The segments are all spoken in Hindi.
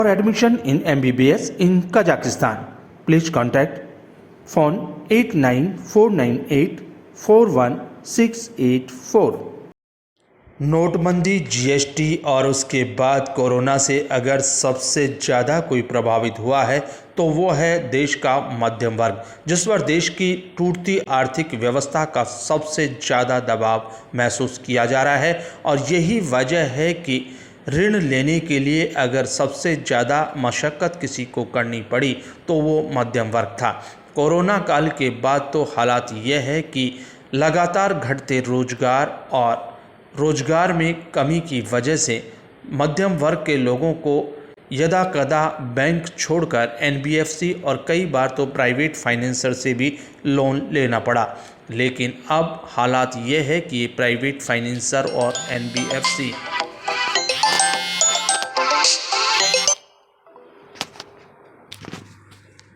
For admission in MBBS in Kazakhstan, please contact phone 8949841684। नोटबंदी, जीएसटी और उसके बाद कोरोना से अगर सबसे ज़्यादा कोई प्रभावित हुआ है तो वो है देश का मध्यम वर्ग, जिस पर देश की टूटती आर्थिक व्यवस्था का सबसे ज़्यादा दबाव महसूस किया जा रहा है। और यही वजह है कि ऋण लेने के लिए अगर सबसे ज़्यादा मशक्क़त किसी को करनी पड़ी तो वो मध्यम वर्ग था। कोरोना काल के बाद तो हालात ये है कि लगातार घटते रोज़गार में कमी की वजह से मध्यम वर्ग के लोगों को यदा कदा बैंक छोड़कर एनबीएफसी और कई बार तो प्राइवेट फाइनेंसर से भी लोन लेना पड़ा। लेकिन अब हालात ये है कि प्राइवेट फाइनेंसर और एनबीएफसी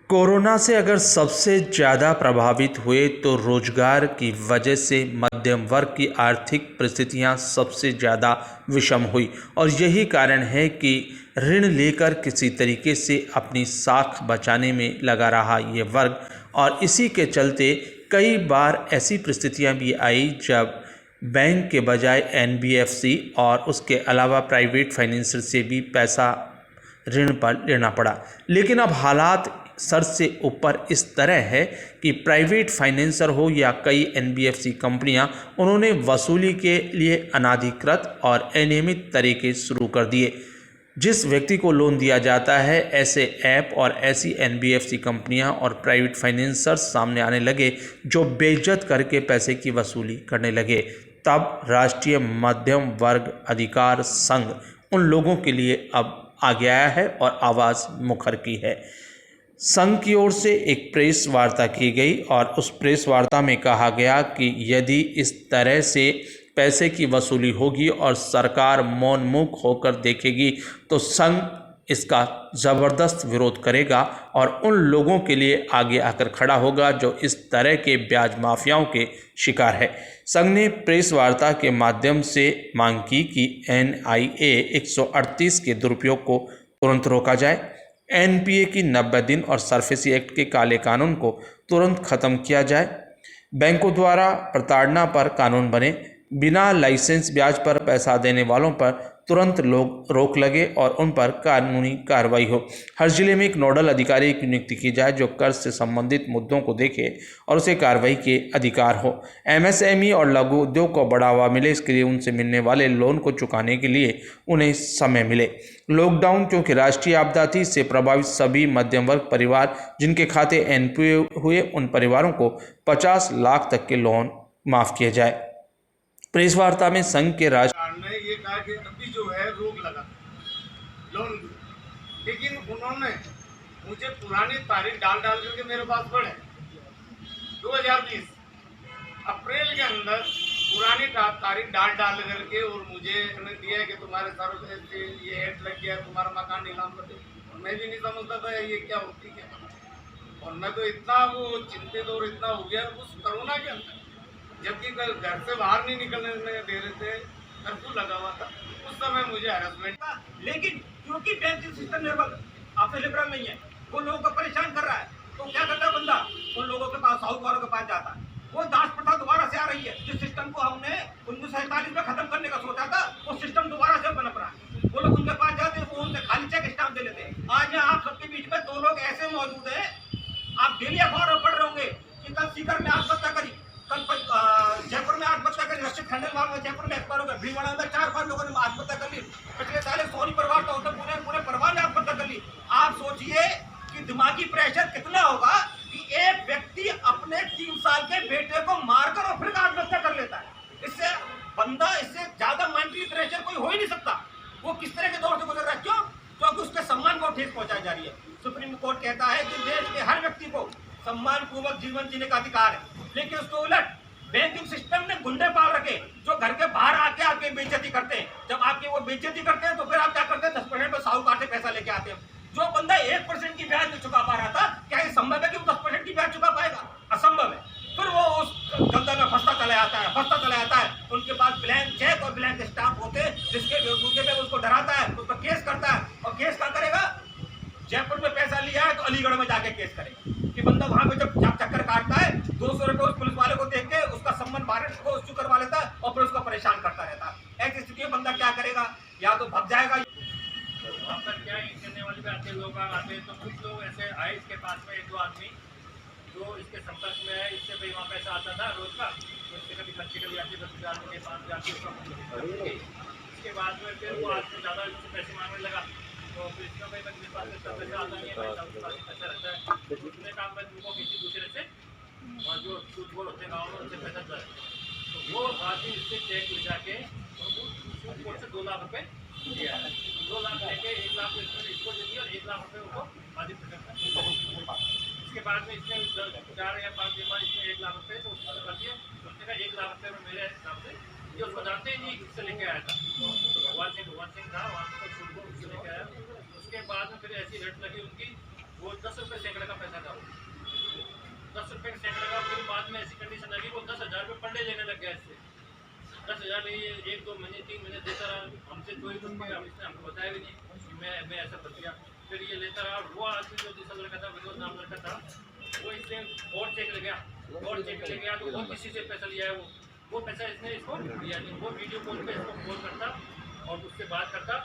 कोरोना से अगर सबसे ज़्यादा प्रभावित हुए तो रोजगार की वजह से मध्यम वर्ग की आर्थिक परिस्थितियां सबसे ज़्यादा विषम हुई। और यही कारण है कि ऋण लेकर किसी तरीके से अपनी साख बचाने में लगा रहा ये वर्ग। और इसी के चलते कई बार ऐसी परिस्थितियां भी आई जब बैंक के बजाय एनबीएफसी और उसके अलावा प्राइवेट फाइनेंसर से भी पैसा ऋण पर लेना पड़ा। लेकिन अब हालात सर से ऊपर इस तरह है कि प्राइवेट फाइनेंसर हो या कई एनबीएफसी कंपनियां, उन्होंने वसूली के लिए अनाधिकृत और अनियमित तरीके शुरू कर दिए। जिस व्यक्ति को लोन दिया जाता है, ऐसे ऐप और ऐसी एनबीएफसी कंपनियां और प्राइवेट फाइनेंसर्स सामने आने लगे जो बेइज्जत करके पैसे की वसूली करने लगे। तब राष्ट्रीय मध्यम वर्ग अधिकार संघ उन लोगों के लिए अब आगे आया है और आवाज़ मुखर की है। संघ की ओर से एक प्रेस वार्ता की गई और उस प्रेस वार्ता में कहा गया कि यदि इस तरह से पैसे की वसूली होगी और सरकार मौनमुख होकर देखेगी तो संघ इसका ज़बरदस्त विरोध करेगा और उन लोगों के लिए आगे आकर खड़ा होगा जो इस तरह के ब्याज माफियाओं के शिकार है। संघ ने प्रेस वार्ता के माध्यम से मांग की कि NIA 138 के दुरुपयोग को तुरंत रोका जाए, एनपीए की 90 दिन और सरफेसी एक्ट के काले कानून को तुरंत खत्म किया जाए, बैंकों द्वारा प्रताड़ना पर कानून बने, बिना लाइसेंस ब्याज पर पैसा देने वालों पर तुरंत रोक लगे और उन पर कानूनी कार्रवाई हो। हर जिले में एक नोडल अधिकारी की नियुक्ति की जाए जो कर्ज से संबंधित मुद्दों को देखे और उसे कार्रवाई के अधिकार हो। एमएसएमई और लघु उद्योग को बढ़ावा मिले, इसके लिए उनसे मिलने वाले लोन को चुकाने के लिए उन्हें समय मिले। लॉकडाउन क्योंकि राष्ट्रीय आपदा थी, इससे प्रभावित सभी मध्यम वर्ग परिवार जिनके खाते एनपीए हुए, उन परिवारों को 50 लाख तक के लोन माफ किए जाए। प्रेस वार्ता में संघ के ने ये कहा कि अभी जो है रोक लगा लोन, लेकिन उन्होंने मुझे पुरानी तारीख डाल करके मेरे पास पड़े 2020 अप्रैल के अंदर पुरानी तारीख डाल करके और मुझे दिया कि तुम्हारे सर से ये हेड लग गया, तुम्हारा मकान नीलाम कर दे। और मैं भी नहीं समझता था ये क्या होती है। और मैं तो इतना वो चिंतित और इतना हो गया उस कोरोना के अंदर, जबकि घर से बाहर नहीं निकलने दे रहे थे, कर्फ्यू लगा हुआ था, उस समय मुझे हैरेसमेंट। लेकिन क्योंकि बैंकिंग सिस्टम निर्भर आपसे लिबरल नहीं है, वो लोगों को परेशान कर रहा है, तो क्या करता है बंदा उन लोगों के पास, साहूकारों के पास जाता है। वो दास प्रथा दोबारा से आ रही है। जिस सिस्टम को हमने 1947 में खत्म करने का सोचा था, वो सिस्टम दोबारा से बन रहा है। वो लोग उनके पास जाते हैं, वो उनसे खाली चेक स्टाम्प दे लेते हैं। आज यहाँ आप सबके बीच में 2 लोग ऐसे मौजूद हैं, आप डेली अखबार में पढ़ रहे होंगे कि कल सीकर में आत्महत्या करी, कल जयपुर में आत्महत्या करी, रशिद खंडेलवाल में जयपुर में एक्सपायर हो गया, भीलवाड़ा में 4-5 लोगों ने आत्महत्या कर ली। पिछले साल सोनी परिवार का होता, पूरे परिवार ने आत्महत्या कर ली। आप सोचिए कि दिमागी प्रेशर कितना होगा कि एक व्यक्ति अपने 3 साल के बेटे को मारकर और फिर आत्महत्या कर लेता है। इससे बंदा, इससे ज्यादा मेंटली प्रेशर कोई हो ही नहीं सकता। वो किस तरह के दौर से गुजर रहा है? क्यों? क्योंकि उसके सम्मान को ठेस पहुंचाई जा रही है। सुप्रीम कोर्ट कहता है कि देश के हर व्यक्ति को सम्मान पूर्वक जीवन जीने का अधिकार है, लेकिन उसके उलट बैंकिंग सिस्टम ने गुंडे पाल रखे जो घर के बाहर आके आपकी बेइज्जती करते हैं। जब आपकी वो बेइज्जती करते हैं तो फिर आप क्या करते हैं? 10% पर साहूकार से पैसा लेके आते हैं। जो बंदा 1% की ब्याज नहीं चुका पा रहा था, क्या ये संभव है कि वो 10% की ब्याज चुका पाएगा? असंभव है। फिर वो उस दलदल में फंसता चला जाता है। उनके पास ब्लैंक चेक और ब्लैंक स्टाम्प होते हैं, जिसके पे उसको डराता है, उस पर केस करता है। और केस क्या करेगा? जयपुर में पैसा लिया है तो अलीगढ़ में जाके केस करेगा कि बंदा वहां पे जब चक्कर काटता है 200 रुपए उस पुलिस वाले को देख के उसका सम्मान वारंट को इश्यू करवा लेता है और फिर उसको परेशान करता रहता है। ऐसी स्थिति में बंदा क्या करेगा, या तो भग जाएगा। वहाँ पर क्या है, करने वाले भी आते लोग आते हैं, तो कुछ लोग ऐसे आए इसके पास में 1-2 आदमी जो इसके संपर्क में है, इससे भाई वहाँ पैसा आता था रोज का, तो इससे कभी खर्चे कभी आते 10,000 के 5,000 के। इसके बाद में फिर वो आदमी ज़्यादा उससे पैसे मांगने लगा, तो फिर इसका भाई मेरे पास इतना पैसा आता नहीं है, भाई साहब के पास पैसा रहता है, तो दूसरे काम में तुमको किसी दूसरे से और जो सूद बोल होते हैं गाँव में उनसे पैसा दे, तो वो आदमी इससे चेक ले जाके सूद बोल से 2 लाख रुपये दिया है। 2 लाख लेके 1 लाख इसको दे दिया और 1 लाख रुपये उनको बाधित कर। इसके बाद में इसने 4 या 5 दिन बाद इसने 1 लाख रुपये तो उसको कर दिया। उसने कहा 1 लाख रुपये में मेरे हिसाब से ये उसको जानते ही नहीं किससे लेके आया था, तो भगवान सिंह था वहाँ पर सूद को उससे लेके आया। उसके बाद में फिर ऐसी रेट लगी उनकी, वो 10 रुपये सैकड़े का पैसा था, 10 रुपये का सैकड़े का। फिर बाद में ऐसी कंडीशन लगी वो 10,000 रुपये पर डे लेने लग गया इससे। 10,000 नहीं, 1-2 महीने 3 महीने देता रहा, हमसे कोई कुछ नहीं, हमने हमको बताया भी नहीं कि मैं ऐसा कर दिया। फिर ये लेता रहा। वो आदमी जो दूसरा लड़का था, विनोद नाम लड़का था, वो इसने और चेक ले गया, और चेक ले गया तो वो किसी से पैसा लिया है, वो पैसा इसने इसको दिया नहीं। वो वीडियो कॉल पे इसको कॉल करता और उससे बात करता